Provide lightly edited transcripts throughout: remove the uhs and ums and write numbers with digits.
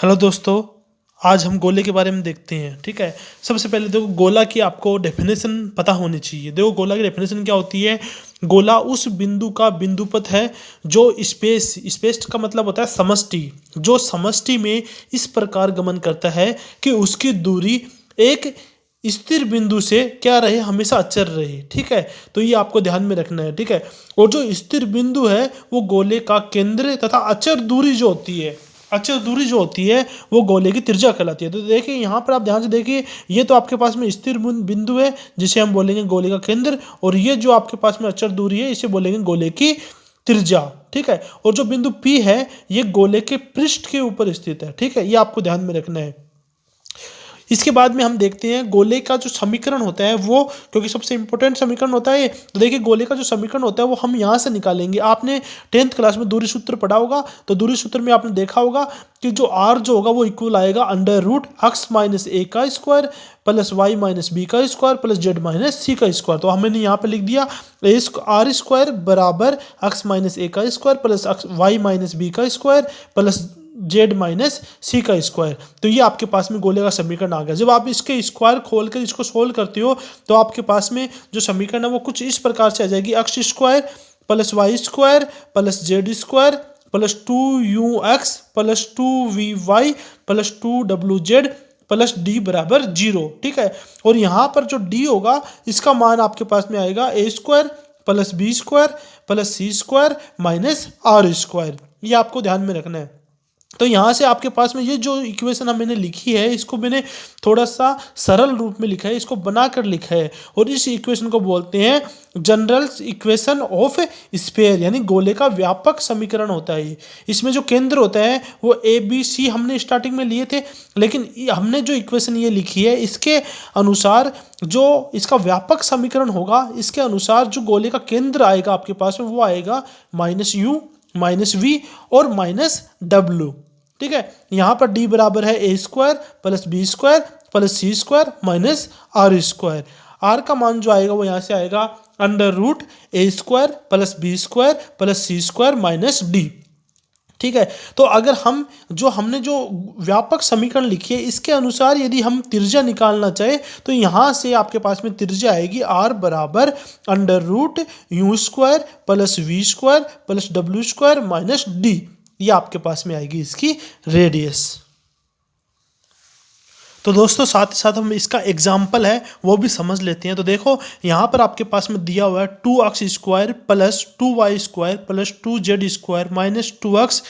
Hello दोस्तों, आज हम गोले के बारे में देखते हैं। ठीक है, सबसे पहले देखो गोला की आपको डेफिनेशन पता होनी चाहिए। देखो गोला की डेफिनेशन क्या होती है। गोला उस बिंदु का बिंदुपथ है जो स्पेस का मतलब होता है समष्टि, जो समष्टि में इस प्रकार गमन करता है कि उसकी दूरी एक स्थिर बिंदु से क्या रहे, हमेशा अचर रहे। ठीक है, तो ये आपको ध्यान में रखना है। ठीक है, और जो स्थिर बिंदु है वो गोले का केंद्र तथा अचर दूरी जो होती है, अचर दूरी जो होती है वो गोले की त्रिज्या कहलाती है। तो देखिए यहाँ पर आप ध्यान से देखिए, ये तो आपके पास में स्थिर बिंदु है जिसे हम बोलेंगे गोले का केंद्र, और ये जो आपके पास में अचर दूरी है इसे बोलेंगे गोले की त्रिज्या। ठीक है, और जो बिंदु P है ये गोले के पृष्ठ के ऊपर स्थित है। ठीक है, ये आपको ध्यान में रखना है। इसके बाद में हम देखते हैं गोले का जो समीकरण होता है वो, क्योंकि सबसे इंपॉर्टेंट समीकरण होता है। तो देखिए गोले का जो समीकरण होता है वो हम यहाँ से निकालेंगे। आपने 10th क्लास में दूरी सूत्र पढ़ा होगा, तो दूरी सूत्र में आपने देखा होगा कि जो r जो होगा वो इक्वल आएगा under root x minus a का square plus y minus b का square plus z minus c का स्क्वायर। तो हमने यहाँ पे लिख दिया आर स्क्वायर बराबर x माइनस ए का square plus y minus b का square plus z minus c का स्क्वायर। तो ये आपके पास में गोले का समीकरण आ गया। जब आप इसके स्क्वायर खोल कर इसको सोल्व करते हो तो आपके पास में जो समीकरण है वो कुछ इस प्रकार से आ जाएगी, x square plus y square plus z square plus 2ux plus 2vy plus 2wz plus d बराबर 0। ठीक है, और यहाँ पर जो डी होगा इसका मान आपके पास में आएगा A square plus B square plus C square minus R square. ये आपको ध्यान में रखना है। तो यहाँ से आपके पास में ये जो इक्वेशन मैंने लिखी है इसको मैंने थोड़ा सा सरल रूप में लिखा है, इसको बनाकर लिखा है, और इस इक्वेशन को बोलते हैं जनरल इक्वेशन ऑफ स्फीयर, यानी गोले का व्यापक समीकरण होता है। इसमें जो केंद्र होता है वो ए बी सी हमने स्टार्टिंग में लिए थे, लेकिन हमने जो इक्वेशन ये लिखी है इसके अनुसार जो इसका व्यापक समीकरण होगा, इसके अनुसार जो गोले का केंद्र आएगा आपके पास में वो आएगा माइनस यू माइनस वी और माइनस डब्ल्यू। ठीक है, यहाँ पर डी बराबर है A square plus B square plus C square minus R square. R का मान जो आएगा वो यहाँ से आएगा under root A square plus B square plus C square minus D. ठीक है, तो अगर हमने जो व्यापक समीकरण लिखी है इसके अनुसार यदि हम त्रिज्या निकालना चाहे तो यहाँ से आपके पास में त्रिज्या आएगी आर बराबर under root u square plus v square plus डब्ल्यू स्क्वायर माइनस डी। ये आपके पास में आएगी इसकी रेडियस। तो दोस्तों साथ ही साथ हम इसका एग्जाम्पल है वो भी समझ लेते हैं। तो देखो यहाँ पर आपके पास में दिया हुआ है 2x square plus 2y square plus 2z square minus 2x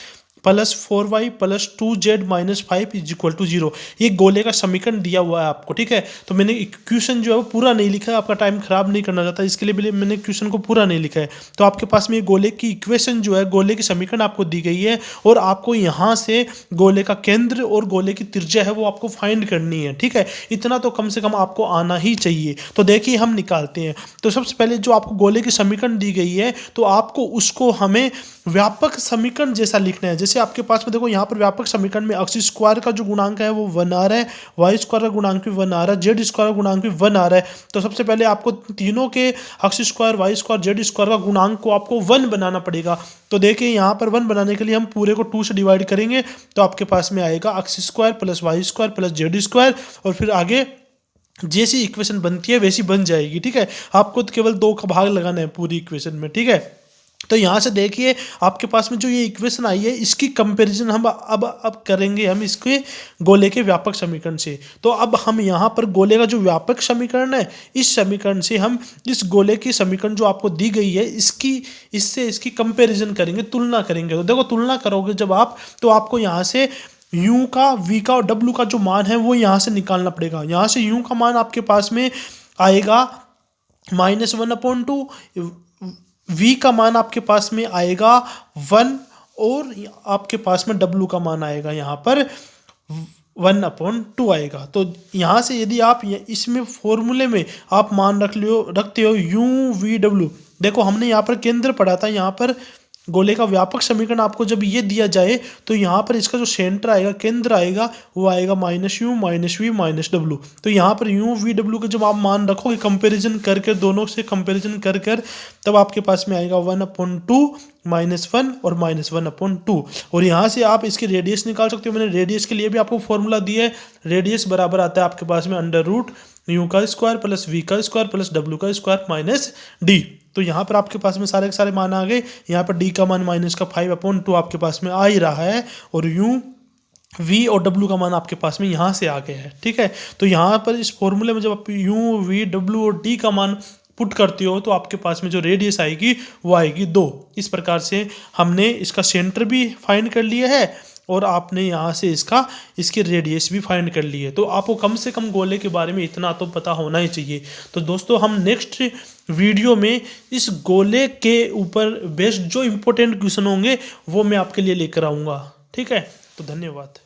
plus 4y plus 2z minus 5 is equal to 0। ये गोले का समीकरण दिया हुआ है आपको। ठीक है, तो मैंने इक्वेशन जो है वो पूरा नहीं लिखा है, आपका टाइम खराब नहीं करना चाहता, इसके लिए मैंने इक्वेशन को पूरा नहीं लिखा है। तो आपके पास में ये गोले की इक्वेशन जो है, गोले की समीकरण आपको दी गई है, और आपको यहाँ से गोले का केंद्र और गोले की त्रिज्या है वो आपको फाइंड करनी है। ठीक है, इतना तो कम से कम आपको आना ही चाहिए। तो देखिए हम निकालते हैं। तो सबसे पहले जो आपको गोले की समीकरण दी गई है तो आपको उसको हमें व्यापक समीकरण जैसा लिखना है। जैसे आपके पास में देखो यहाँ पर व्यापक समीकरण में एक्स स्क्वायर का जो गुणांक है वो 1 आ रहा है, वाई स्क्वायर का गुणांक भी 1 आ रहा है, जेड स्क्वायर का गुणांक भी 1 आ रहा है। तो सबसे पहले आपको तीनों के x square y square z square का गुणांक को आपको 1 बनाना पड़ेगा। तो देखिए यहाँ पर 1 बनाने के लिए हम पूरे को 2 से डिवाइड करेंगे, तो आपके पास में आएगा x square plus y square plus z square, और फिर आगे जैसी इक्वेशन बनती है वैसी बन जाएगी। ठीक है, आपको तो केवल 2 का भाग लगाना है पूरी इक्वेशन में। ठीक है, तो यहाँ से देखिए आपके पास में जो ये इक्वेशन आई है इसकी कंपैरिजन हम अब करेंगे हम इसके गोले के व्यापक समीकरण से। तो अब हम यहाँ पर गोले का जो व्यापक समीकरण है इस समीकरण से हम इस गोले की समीकरण जो आपको दी गई है इससे इसकी कंपैरिजन करेंगे, तुलना करेंगे। तो देखो तुलना करोगे जब आप, तो आपको यहाँ से u का v का और w का जो मान है वो यहाँ से निकालना पड़ेगा। यहाँ से u का मान आपके पास में आएगा -1/2, v का मान आपके पास में आएगा 1, और आपके पास में w का मान आएगा यहाँ पर 1/2 आएगा। तो यहाँ से यदि आप इसमें फॉर्मूले में आप मान रखते हो u v w, देखो हमने यहाँ पर केंद्र पढ़ा था, यहाँ पर गोले का व्यापक समीकरण आपको जब ये दिया जाए तो यहाँ पर इसका जो सेंटर आएगा, केंद्र आएगा, वो आएगा -u - v - w। तो यहाँ पर u v w का जब आप मान रखोगे कंपैरिजन करके, दोनों से कंपैरिजन कर कर, तब आपके पास में आएगा 1/2 -1 और -1/2। और यहाँ से आप इसकी रेडियस निकाल सकते हो। मैंने रेडियस के लिए भी आपको फॉर्मूला दिया है। रेडियस बराबर आता है आपके पास में √u² + v² + w² - d। तो यहाँ पर आपके पास में सारे के सारे मान आ गए। यहाँ पर d का मान -5/2 आपके पास में आ ही रहा है, और u v और w का मान आपके पास में यहाँ से आ गया है। ठीक है, तो यहाँ पर इस फॉर्मूले में जब आप u v w और d का मान पुट करते हो तो आपके पास में जो रेडियस आएगी वो आएगी 2। इस प्रकार से हमने इसका सेंटर भी फाइंड कर लिया है, और आपने यहाँ से इसकी रेडियस भी फाइंड कर ली है। तो आपको कम से कम गोले के बारे में इतना तो पता होना ही चाहिए। तो दोस्तों, हम नेक्स्ट वीडियो में इस गोले के ऊपर बेस्ड जो इम्पोर्टेंट क्वेश्चन होंगे वो मैं आपके लिए लेकर आऊँगा। ठीक है, तो धन्यवाद।